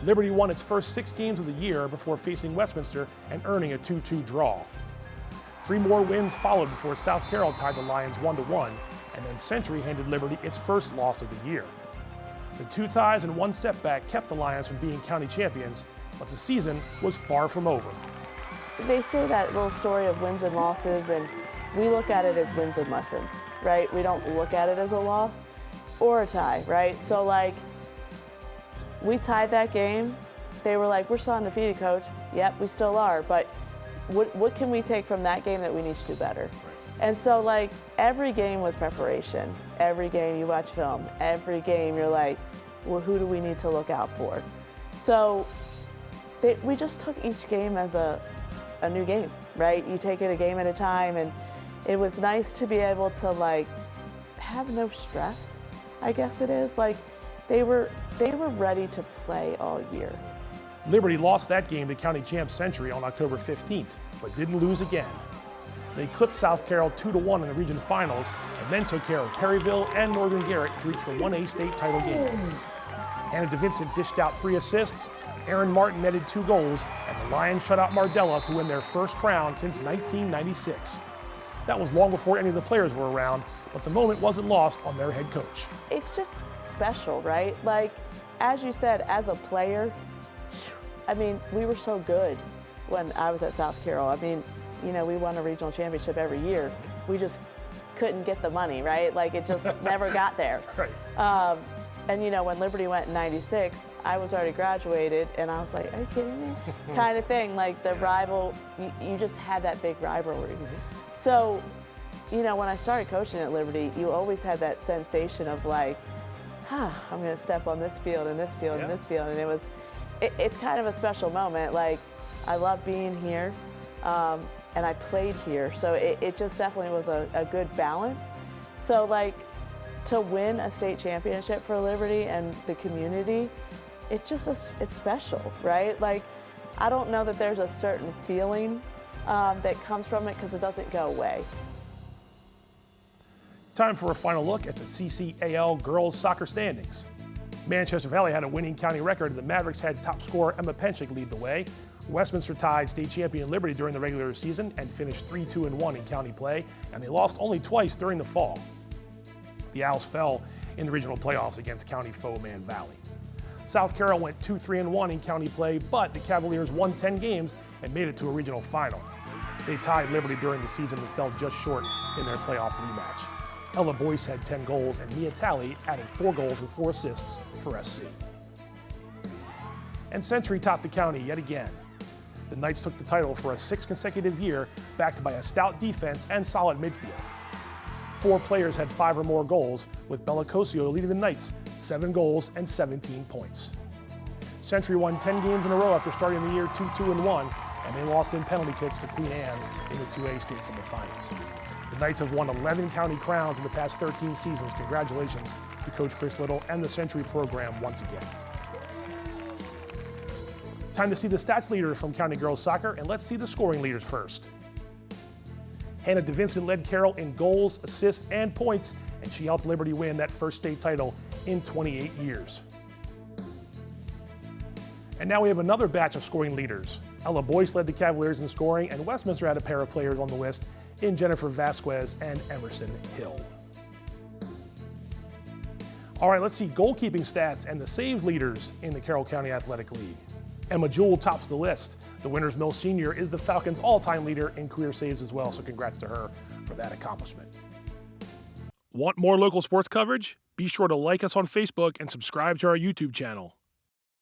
Liberty won its first 6 games of the year before facing Westminster and earning a 2-2 draw. 3 more wins followed before South Carroll tied the Lions 1-1, and then Century handed Liberty its first loss of the year. The 2 ties and 1 setback kept the Lions from being county champions, but the season was far from over. They say that little story of wins and losses, and we look at it as wins and lessons, right? We don't look at it as a loss or a tie, right? So like, we tied that game. They were like, we're still undefeated, coach. Yep, we still are, but what can we take from that game that we need to do better? And so like, every game was preparation. Every game you watch film, every game you're like, well, who do we need to look out for? So we just took each game as a new game, right? You take it a game at a time, and it was nice to be able to like have no stress, I guess it is. Like they were ready to play all year. Liberty lost that game to county champ Century on October 15th, but didn't lose again. They clipped South Carroll 2-1 in the region finals, and then took care of Perryville and Northern Garrett to reach the 1A state title game. Hannah DeVincent dished out 3 assists, Aaron Martin netted 2 goals, and the Lions shut out Mardella to win their first crown since 1996. That was long before any of the players were around, but the moment wasn't lost on their head coach. It's just special, right? Like, as you said, as a player, I mean, we were so good when I was at South Carroll. I mean, you know, we won a regional championship every year. We just couldn't get the money, right? Like, it just never got there. Right. And you know, when Liberty went in '96, I was already graduated, and I was like, are you kidding me? Kind of thing, like the rival, you just had that big rivalry. So, you know, when I started coaching at Liberty, you always had that sensation of like, I'm gonna step on this field and this field and this field, and it's kind of a special moment. Like, I love being here, and I played here, so it just definitely was a good balance. So like, to win a state championship for Liberty and the community, it's special, right? Like, I don't know that there's a certain feeling that comes from it because it doesn't go away. Time for a final look at the CCAL girls soccer standings. Manchester Valley had a winning county record. The Mavericks had top scorer Emma Penchik lead the way. Westminster tied state champion Liberty during the regular season and finished 3-2-1 in county play, and they lost only twice during the fall. The Owls fell in the regional playoffs against county foe Man Valley. South Carroll went 2-3-1 in county play, but the Cavaliers won 10 games and made it to a regional final. They tied Liberty during the season and fell just short in their playoff rematch. Ella Boyce had 10 goals, and Mia Talley added 4 goals and 4 assists for SC. And Century topped the county yet again. The Knights took the title for a 6th consecutive year, backed by a stout defense and solid midfield. 4 players had 5 or more goals, with Bella Cosio leading the Knights, 7 goals and 17 points. Century won 10 games in a row after starting the year 2-2-1, and they lost in penalty kicks to Queen Anne's in the 2A state semifinals. The Knights have won 11 county crowns in the past 13 seasons. Congratulations to Coach Chris Little and the Century program once again. Time to see the stats leaders from County Girls Soccer, and let's see the scoring leaders first. Hannah DeVincent led Carroll in goals, assists, and points, and she helped Liberty win that first state title in 28 years. And now we have another batch of scoring leaders. Ella Boyce led the Cavaliers in scoring, and Westminster had a pair of players on the list in Jennifer Vasquez and Emerson Hill. All right, let's see goalkeeping stats and the saves leaders in the Carroll County Athletic League. Emma Jewell tops the list. The Winters Mill Senior is the Falcons' all-time leader in career saves as well, so congrats to her for that accomplishment. Want more local sports coverage? Be sure to like us on Facebook and subscribe to our YouTube channel.